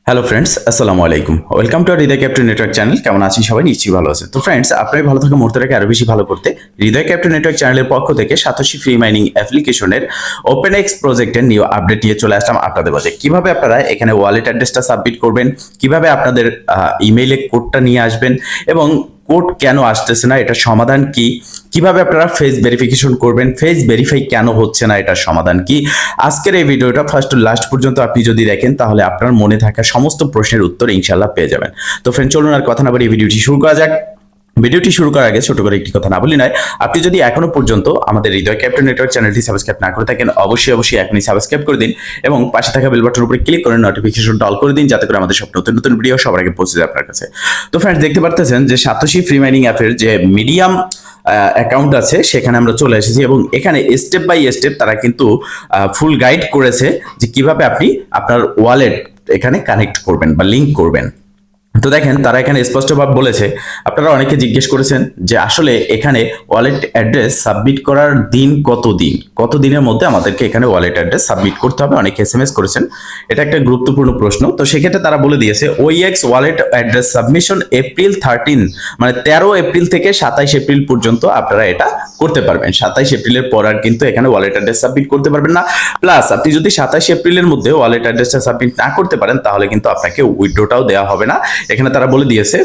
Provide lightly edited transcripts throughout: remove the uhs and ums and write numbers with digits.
Hello friends, আসসালামু আলাইকুম। Welcome to Hridoy captain network channel. কেমন আছেন সবাই? নিশ্চয়ই ভালো আছেন। তো ফ্রেন্ডস, আপনার ভালো থাকা মুহূর্তটাকে আরো বেশি ভালো করতে হৃদয় ক্যাপ্টেন নেটওয়ার্ক চ্যানেলের পক্ষ থেকে সাতোশি ফ্রি মাইনিং অ্যাপ্লিকেশনের ওপেন এক্স প্রজেক্টের নিউ আপডেট নিয়ে চলে আসলাম আপনাদের মাঝে। কিভাবে আপনারা এখানে ওয়ালেট অ্যাড্রেসটা সাবমিট করবেন, কিভাবে আপনাদের ইমেইলে কোডটা নিয়ে আসবেন এবং কোড কেন আসতেছে না, এটার সমাধান কি, কিভাবে আপনারা ফেস ভেরিফিকেশন করবেন, ফেস ভেরিফাই কেন হচ্ছে না, এটার সমাধান কি। আজকের এই ভিডিওটা ফার্স্ট টু লাস্ট পর্যন্ত আপনি যদি দেখেন তাহলে আপনার মনে থাকা সমস্ত প্রশ্নের উত্তর ইনশাআল্লাহ পেয়ে যাবেন। তো ফ্রেন্ড, চলুন আর কথা না বলে ভিডিওটি শুরু করা যাক। ভিডিওটি শুরু করার আগে ছোট করে একটি কথা না বলি নয়, আপনি যদি এখনো পর্যন্ত আমাদের হৃদয় ক্যাপ্টেন নেটওয়ার্ক চ্যানেলটি সাবস্ক্রাইব না করে থাকেন, অবশ্যই এখনই সাবস্ক্রাইব করে দিন এবং পাশে থাকা বেল বাটনের উপরে ক্লিক করে নোটিফিকেশনটা অল করে দিন, যাতে করে আমাদের সব নতুন নতুন ভিডিও সবার আগে পৌঁছে যায় আপনার কাছে। তো ফ্রেন্ডস, দেখতে পারতেছেন যে সাতোশি ফ্রি মাইনিং অ্যাপের যে মিডিয়াম অ্যাকাউন্ট আছে সেখানে আমরা চলে এসেছি এবং এখানে স্টেপ বাই স্টেপ তারা কিন্তু ফুল গাইড করেছে যে কিভাবে আপনি আপনার ওয়ালেট এখানে কানেক্ট করবেন বা লিংক করবেন। তো দেখেন, তারা এখানে স্পষ্টভাবে বলেছে, আপনারা অনেকে জিজ্ঞেস করেছেন যে আসলে এখানে ওয়ালেট অ্যাড্রেস সাবমিট করার দিন কত দিনের মধ্যে আমাদেরকে এখানে ওয়ালেট অ্যাড্রেস সাবমিট করতে হবে, অনেকে এসএমএস করেছেন। এটা একটা গুরুত্বপূর্ণ প্রশ্ন। তো সেক্ষেত্রে তারা বলে দিয়েছে OEX wallet address submission April 13, মানে 13 এপ্রিল থেকে 27 এপ্রিল পর্যন্ত আপনারা এটা করতে পারবেন। 27 এপ্রিলের পর আর কিন্তু এখানে ওয়ালেট অ্যাড্রেস সাবমিট করতে পারবেন না। প্লাস আপনি যদি 27 এপ্রিলের মধ্যে ওয়ালেট অ্যাড্রেসটা সাবমিট না করতে পারেন তাহলে কিন্তু আপনাকে উইথড্রটাও দেওয়া হবে না। এখানে তারা বলে দিয়েছে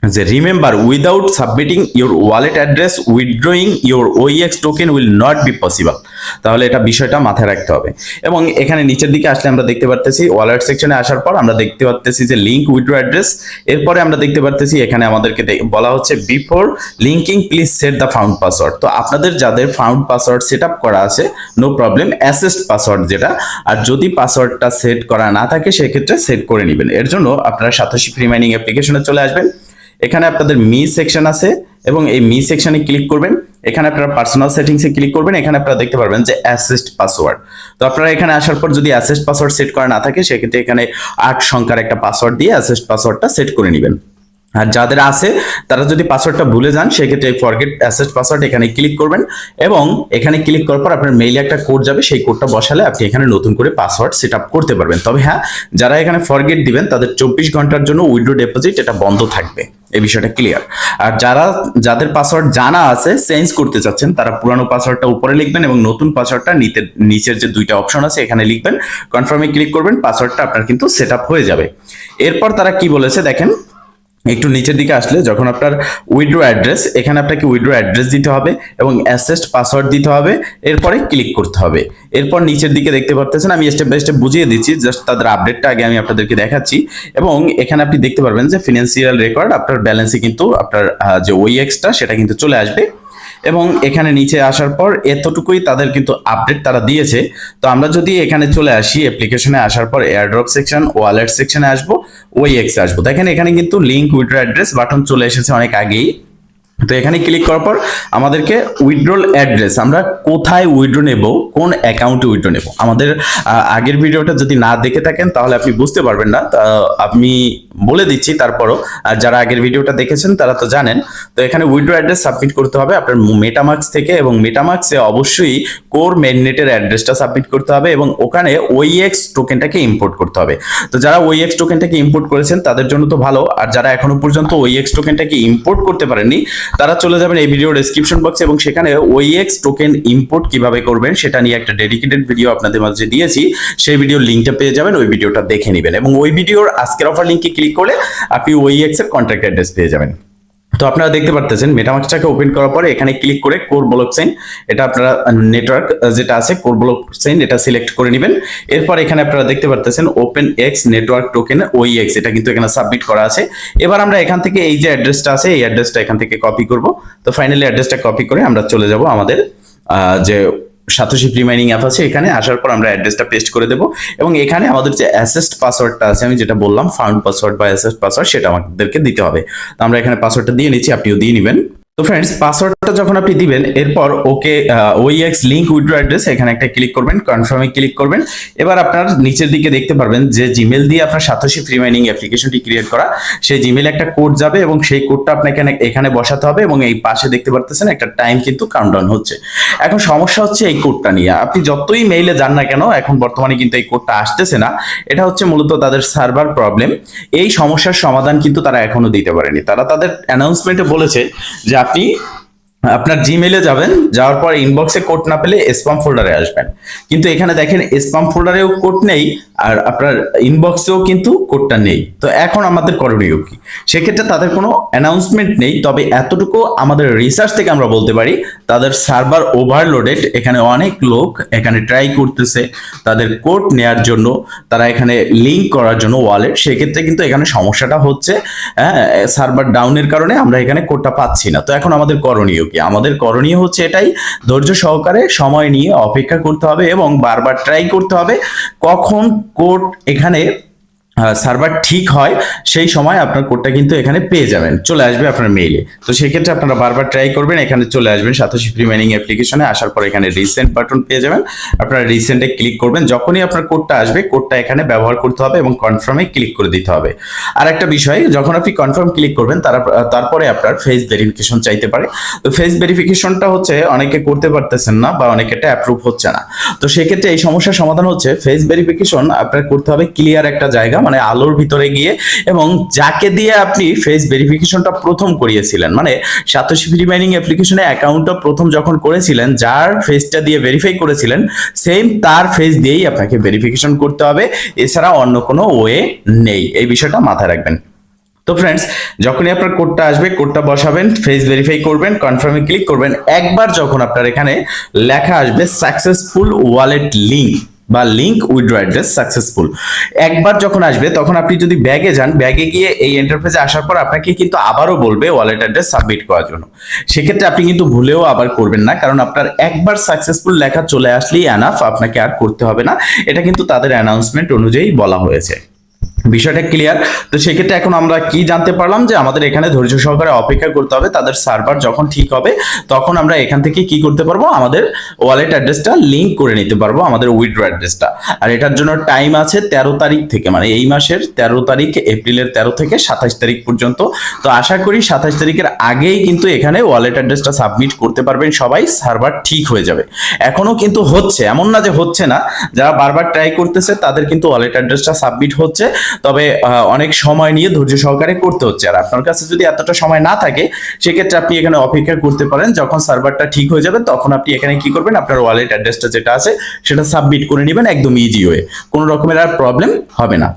যে remember, without submitting your wallet address withdrawing your OEX token will not be possible. তাহলে এটা বিষয়টা মাথায় রাখতে হবে। এবং এখানে নিচের দিকে আসলে আমরা দেখতে পারতেছি, ওয়ালেট সেকশনে আসার পর আমরা দেখতে পারতেছি যে লিঙ্ক উইথড্র অ্যাড্রেস। এরপরে আমরা দেখতে পারতেছি এখানে আমাদেরকে বলা হচ্ছে before linking please set the found password. তো আপনাদের যাদের ফাউন্ড পাসওয়ার্ড সেট আপ করা আছে নো প্রবলেম, অ্যাসেস্ট পাসওয়ার্ড যেটা, আর যদি পাসওয়ার্ডটা সেট করা না থাকে সেক্ষেত্রে সেট করে নেবেন। এর জন্য আপনারা সাতোশি ফ্রি মাইনিং অ্যাপ্লিকেশনে চলে আসবেন। এখানে আপনাদের মি সেকশন আছে এবং এই মি সেকশনে ক্লিক করবেন। এখানে আপনারা পার্সোনাল সেটিংসে ক্লিক করবেন। এখানে আপনারা দেখতে পারবেন যে অ্যাসেস্ট পাসওয়ার্ড। তো আপনারা এখানে আসার পর যদি অ্যাসেস্ট পাসওয়ার্ড সেট করা না থাকে সেক্ষেত্রে এখানে 8 সংখ্যার একটা পাসওয়ার্ড দিয়ে অ্যাসেস্ট পাসওয়ার্ডটা সেট করে নেবেন। আর যাদের আছে তারা যদি পাসওয়ার্ডটা ভুলে যান সেক্ষেত্রে ফরগেট অ্যাসেস্ট পাসওয়ার্ড এখানে ক্লিক করবেন এবং এখানে ক্লিক করার পর আপনার মেইলে একটা কোড যাবে, সেই কোডটা বসালে আপনি এখানে নতুন করে পাসওয়ার্ড সেট আপ করতে পারবেন। তবে হ্যাঁ, যারা এখানে ফরগেট দিবেন তাদের 24 ঘন্টার জন্য উইথড্র ডিপোজিট এটা বন্ধ থাকবে, এই বিষয়টা ক্লিয়ার। আর যাদের পাসওয়ার্ড জানা আছে, চেঞ্জ করতে চাচ্ছেন, তারা পুরানো পাসওয়ার্ডটা উপরে লিখবেন এবং নতুন পাসওয়ার্ডটা নিচের যে দুইটা অপশন আছে এখানে লিখবেন, কনফার্মে ক্লিক করবেন, পাসওয়ার্ডটা আপনার কিন্তু সেট আপ হয়ে যাবে। এরপর তারা কি বলেছে দেখেন, একটু নিচের দিকে আসলে যখন আপনার উইথড্র অ্যাড্রেস, এখানে আপনাকে উইথড্র অ্যাড্রেস দিতে হবে এবং অ্যাসেস্ট পাসওয়ার্ড দিতে হবে, এরপরে ক্লিক করতে হবে। এরপর নিচের দিকে দেখতে পারতেছেন, আমি স্টেপ বাই স্টেপ বুঝিয়ে দিচ্ছি, জাস্ট তাদের আপডেটটা আগে আমি আপনাদেরকে দেখাচ্ছি। এবং এখানে আপনি দেখতে পারবেন যে ফিনান্সিয়াল রেকর্ড, আপনার ব্যালেন্সে কিন্তু আপনার যে ওইএক্সটা সেটা কিন্তু চলে আসবে। এবং এখানে নিচে আসার পর এতটুকুই তাদের কিন্তু আপডেট তারা দিয়েছে। তো আমরা যদি এখানে চলে আসি, অ্যাপ্লিকেশনে আসার পর এয়ারড্রপ সেকশন, ওয়ালেট সেকশনে আসবো, ওইএক্সে আসবো, দেখেন এখানে কিন্তু লিঙ্ক উইথড্র অ্যাড্রেস বাটন চলে এসেছে অনেক আগেই। তো এখানে ক্লিক করার পর আমাদেরকে উইথড্রল অ্যাড্রেস, আমরা কোথায় উইথড্র নেব, কোন অ্যাকাউন্টে উইথড্র নেব, আমাদের আগের ভিডিওটা যদি না দেখে থাকেন তাহলে আপনি বুঝতে পারবেন না। আমি বলে দিচ্ছি তারপরও, যারা আগের ভিডিওটা দেখেছেন তারা তো জানেন। তো এখানে উইথড্র অ্যাড্রেস সাবমিট করতে হবে আপনার মেটামাক্স থেকে এবং মেটামাক্সে অবশ্যই কোর মেইননেটের অ্যাড্রেসটা সাবমিট করতে হবে এবং ওখানে ওইএক্স টোকেনটাকে ইম্পোর্ট করতে হবে। তো যারা ওইএক্স টোকেনটাকে ইম্পোর্ট করেছেন তাদের জন্য তো ভালো, আর যারা এখনো পর্যন্ত ওইএক্স টোকেনটাকে ইম্পোর্ট করতে পারেননি তারা চলে যাবেন এই ভিডিওর ডেসক্রিপশন বক্সে এবং সেখানে ওইএক্স টোকেন ইম্পোর্ট কিভাবে করবেন সেটা নিয়ে একটা ডেডিকেটেড ভিডিও আপনাদের মাঝে দিয়েছি, সেই ভিডিওর লিঙ্কটা পেয়ে যাবেন, ওই ভিডিওটা দেখে নেবেন এবং ওই ভিডিওর আজকের অফার লিঙ্কে ক্লিক করলে আপনি ওইএক্স এর কন্ট্যাক্ট অ্যাড্রেস পেয়ে যাবেন। তো আপনারা দেখতে পারতেছেন মেটামাক্সটাকে ওপেন করার পরে এখানে ক্লিক করে কোর ব্লকচেইন, এটা আপনারা নেটওয়ার্ক যেটা আছে কোর ব্লকচেইন এটা সিলেক্ট করে নেবেন। এরপর এখানে আপনারা দেখতে পারতেছেন open x network token OEX, এটা কিন্তু এখানে সাবমিট করা আছে। এবার আমরা এখান থেকে এই যে অ্যাড্রেসটা আছে এই অ্যাড্রেসটা এখান থেকে কপি করব। তো ফাইনালি অ্যাড্রেসটা কপি করে আমরা চলে যাব আমাদের যে সাতোশি ফ্রি মাইনিং অ্যাপ আছে, এখানে আসার পর আমরা অ্যাড্রেসটা পেস্ট করে দেবো এবং এখানে আমাদের যে অ্যাসেস্ট পাসওয়ার্ডটা আছে, আমি যেটা বললাম ফাউন্ড পাসওয়ার্ড বা অ্যাসেস্ট পাসওয়ার্ড, সেটা আমাদেরকে দিতে হবে। তো আমরা এখানে পাসওয়ার্ডটা দিয়ে নিচ্ছি, আপনিও দিয়ে নেবেন। তো ফ্রেন্ডস, পাসওয়ার্ডটা যখন আপনি দিবেন এরপর ওকে ওইএক্স লিংক উইথড্র অ্যাড্রেস এখানে একটা ক্লিক করবেন, কনফার্মে ক্লিক করবেন। এবার আপনার নিচের দিকে দেখতে পারবেন যে জিমেল দিয়ে আপনার সাতোশি ফ্রি মাইনিং অ্যাপ্লিকেশনটি ক্রিয়েট করা, সেই জিমেলে একটা কোড যাবে এবং সেই কোডটা আপনাকে এখানে বসাতে হবে এবং এই পাশে দেখতে পারতেছেন একটা টাইম কিন্তু কাউন্টডাউন হচ্ছে। এখন সমস্যা হচ্ছে এই কোডটা নিয়ে, আপনি যতই মেইলে যান না কেন এখন বর্তমানে কিন্তু এই কোডটা আসতেছে না। এটা হচ্ছে মূলত তাদের সার্ভার প্রবলেম। এই সমস্যার সমাধান কিন্তু তারা এখনো দিতে পারেনি। তারা তাদের অ্যানাউন্সমেন্টে বলেছে যে আপনি আপনার জিমেলে যাবেন, যাওয়ার পর ইনবক্সে কোড না পেলে স্প্যাম ফোল্ডারে আসবেন। কিন্তু এখানে দেখেন স্প্যাম ফোল্ডারেও কোড নেই আর আপনার ইনবক্সেও কিন্তু কোডটা নেই। তো এখন আমাদের করণীয় কি? সেক্ষেত্রে তাদের কোনো অ্যানাউন্সমেন্ট নেই, তবে এতটুকু আমাদের রিসার্চ থেকে আমরা বলতে পারি তাদের সার্ভার ওভারলোডেড। এখানে অনেক লোক এখানে ট্রাই করতেছে তাদের কোড নেয়ার জন্য, তারা এখানে লিঙ্ক করার জন্য ওয়ালেট। সেক্ষেত্রে কিন্তু এখানে সমস্যাটা হচ্ছে সার্ভার ডাউনের কারণে আমরা এখানে কোডটা পাচ্ছি না। তো এখন আমাদের করণীয় কি? আমাদের করণীয় হচ্ছে এটাই, ধৈর্য সহকারে সময় নিয়ে অপেক্ষা করতে হবে এবং বারবার ট্রাই করতে হবে। কখন কোড এখানে সার্ভার ঠিক হয় সেই সময় আপনার কোডটা কিন্তু এখানে পেয়ে যাবেন, চলে আসবে আপনার মেইলে। তো সেক্ষেত্রে আপনারা বারবার ট্রাই করবেন, এখানে চলে আসবেন সাতোশি ফ্রি মাইনিং অ্যাপ্লিকেশনে। আসার পর এখানে রিসেন্ট বাটন পেয়ে যাবেন, আপনারা রিসেন্টে ক্লিক করবেন। যখনই আপনার কোডটা আসবে কোডটা এখানে ব্যবহার করতে হবে এবং কনফার্মে ক্লিক করে দিতে হবে। আর একটা বিষয়, যখন আপনি কনফার্ম ক্লিক করবেন তারপরে আপনার ফেস ভেরিফিকেশন চাইতে পারে। তো ফেস ভেরিফিকেশনটা হচ্ছে অনেকে করতে পারতেছেন না বা অনেকেটা অ্যাপ্রুভ হচ্ছে না। তো সেক্ষেত্রে এই সমস্যার সমাধান হচ্ছে ফেস ভেরিফিকেশন আপনার করতে হবে ক্লিয়ার একটা জায়গা, মানে আলোর ভিতরে গিয়ে, এবং যাকে দিয়ে আপনি ফেস ভেরিফিকেশনটা প্রথম করিয়েছিলেন, মানে সাতোশি ফ্রি মাইনিং অ্যাপ্লিকেশনে অ্যাকাউন্টটা প্রথম যখন করেছিলেন, যার ফেসটা দিয়ে ভেরিফাই করেছিলেন সেম তার ফেস দিয়েই আপনাকে ভেরিফিকেশন করতে হবে, এছাড়া অন্য কোনো ওয়ে নেই। এই বিষয়টা মাথায় রাখবেন। তো ফ্রেন্ডস, যখনই আপনার কোডটা আসবে কোডটা বসাবেন, ফেস ভেরিফাই করবেন, কনফার্মে ক্লিক করবেন। একবার যখন আপনার এখানে লেখা আসবে সাকসেসফুল ওয়ালেট লিংক বা লিংক উইথড্র অ্যাড্রেস সাকসেসফুল, একবার যখন আসবে তখন আপনি যদি ব্যাগে যান, ব্যাগে গিয়ে এই ইন্টারফেসে আসার পর আপনাকে কিন্তু আবারও বলবে ওয়ালেট অ্যাড্রেস সাবমিট করার জন্য। সেক্ষেত্রে আপনি কিন্তু ভুলেও আবার করবেন না, কারণ আপনার একবার সাকসেসফুল লেখা চলে আসলেই এনাফ, আপনাকে আর করতে হবে না। এটা কিন্তু তাদের অ্যানাউন্সমেন্ট অনুযায়ী বলা হয়েছে। বিষয়টা ক্লিয়ার? তো সেক্ষেত্রে এখন আমরা কি জানতে পারলাম যে আমাদের এখানে ধৈর্য সহকারে অপেক্ষা করতে হবে, তাদের সার্ভার যখন ঠিক হবে তখন আমরা এখান থেকে কি করতে পারবো, আমাদের ওয়ালেট অ্যাড্রেসটা লিংক করে নিতে পারবো, আমাদের উইথড্র অ্যাড্রেসটা। আর এটার জন্য টাইম আছে 13 তারিখ থেকে, মানে এই মাসের 13 তারিখ, এপ্রিলের 13 থেকে 27 তারিখ পর্যন্ত। তো আশা করি 27 তারিখের আগেই কিন্তু এখানে ওয়ালেট অ্যাড্রেসটা সাবমিট করতে পারবেন সবাই, সার্ভার ঠিক হয়ে যাবে। এখনো কিন্তু হচ্ছে, এমন না যে হচ্ছে না, যারা বারবার ট্রাই করতেছে তাদের কিন্তু ওয়ালেট অ্যাড্রেসটা সাবমিট হচ্ছে, তবে অনেক সময় নিয়ে ধৈর্য সহকারে করতে হচ্ছে। আর আপনার কাছে যদি এতটা সময় না থাকে সেক্ষেত্রে আপনি এখানে অপেক্ষা করতে পারেন, যখন সার্ভারটা ঠিক হয়ে যাবে তখন আপনি এখানে কি করবেন, আপনার ওয়ালেট অ্যাড্রেসটা যেটা আছে সেটা সাবমিট করে নেবেন, একদম ইজি ওয়ে, কোনো রকমের আর প্রবলেম হবে না।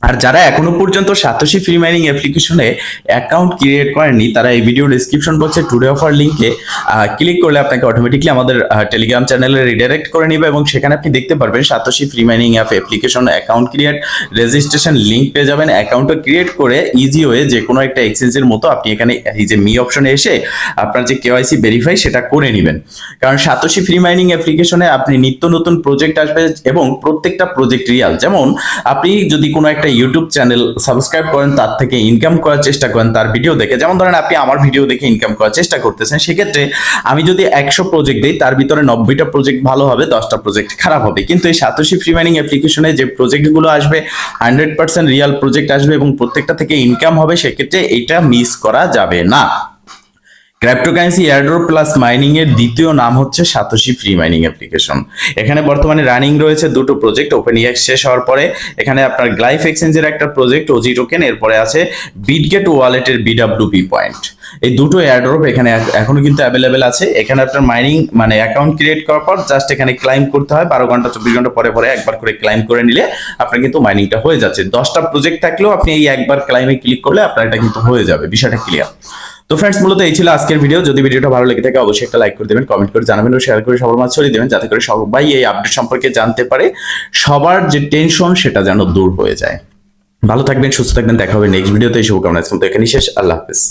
আর যারা এখনো পর্যন্ত সাতোশি ফ্রি মাইনিং অ্যাপ্লিকেশনে অ্যাকাউন্ট ক্রিয়েট করেননি, তারা এই ভিডিও ডেসক্রিপশন বক্সে টুডে অফার লিংকে ক্লিক করলে আপনাকে অটোমেটিকলি আমাদের টেলিগ্রাম চ্যানেলে রিডাইরেক্ট করে নেবে এবং সেখানে আপনি দেখতে পারবেন satoshi free mining application account create registration link পেয়ে যাবেন। অ্যাকাউন্টটা ক্রিয়েট করে ইজি ওয়ে যে কোনো একটা এক্সচেঞ্জের মতো আপনি এখানে এই যে মি অপশনে এসে আপনার যে কেওয়াইসি ভেরিফাই সেটা করে নেবেন। কারণ সাতোশি ফ্রি মাইনিং অ্যাপ্লিকেশনে আপনি নিত্য নতুন প্রজেক্ট আসবে এবং প্রত্যেকটা প্রজেক্ট রিয়াল। যেমন আপনি যদি কোনো একটা ইউটিউব চ্যানেল সাবস্ক্রাইব করেন, তার থেকে ইনকাম করার চেষ্টা করেন তার ভিডিও দেখে, যেমন ধরেন আপনি আমার ভিডিও দেখে ইনকাম করার চেষ্টা করতেছেন, সেক্ষেত্রে আমি যদি 100 প্রজেক্ট দিই তার ভিতরে 90টা প্রজেক্ট ভালো হবে, 10টা প্রজেক্ট খারাপ হবে। কিন্তু এই সাতোশি ফ্রি মাইনিং অ্যাপ্লিকেশনে যে প্রজেক্টগুলো আসবে 100% রিয়াল প্রজেক্ট আসবে এবং প্রত্যেকটা থেকে ইনকাম হবে, সেক্ষেত্রে এটা মিস করা যাবে না। ক্রিপ্টোকারেন্সি এয়ারড্রপ প্লাস মাইনিং এর দ্বিতীয় নাম হচ্ছে সাতোশি ফ্রি মাইনিং অ্যাপ্লিকেশন। এখানে বর্তমানে রানিং রয়েছে দুটো প্রজেক্ট। ওপেনএক্স শেষ হওয়ার পরে এখানে আপনার গ্লাইফ এক্সচেঞ্জের একটা প্রজেক্ট ওজি টোকেন, এরপরে আছে বিটগেট ওয়ালেটের বিডব্লিউপি পয়েন্ট। এই দুটো এয়ারড্রপ এখানে এখনো কিন্তু অ্যাভেলেবেল আছে। এখানে আপনার মাইনিং মানে অ্যাকাউন্ট ক্রিয়েট করার পর জাস্ট এখানে ক্লাইম করতে হয়, 12 ঘন্টা 24 ঘন্টা পরে পরে একবার করে ক্লাইম করে নিলে আপনার কিন্তু মাইনিংটা হয়ে যাচ্ছে। 10টা প্রজেক্ট থাকলেও আপনি এই একবার ক্লাইমে ক্লিক করলে আপনার এটা কিন্তু হয়ে যাবে। বিষয়টা ক্লিয়ার? তো ফ্রেন্ডস, মূলত এই ছিল আজকের ভিডিও। যদি ভিডিওটা ভালো লেগে থাকে অবশ্যই একটা লাইক করে দেবেন, কমেন্ট করে জানাবেন ও শেয়ার করে সবার মাঝে ছড়িয়ে দেবেন, যাতে করে সবাই এই আপডেট সম্পর্কে জানতে পারে, সবার যে টেনশন সেটা যেন দূর হয়ে যায়। ভালো থাকবেন, সুস্থ থাকবেন, দেখা হবে নেক্সট ভিডিওতে। শুভকামনা, আজকে এখানেই শেষ। আল্লাহ হাফেজ।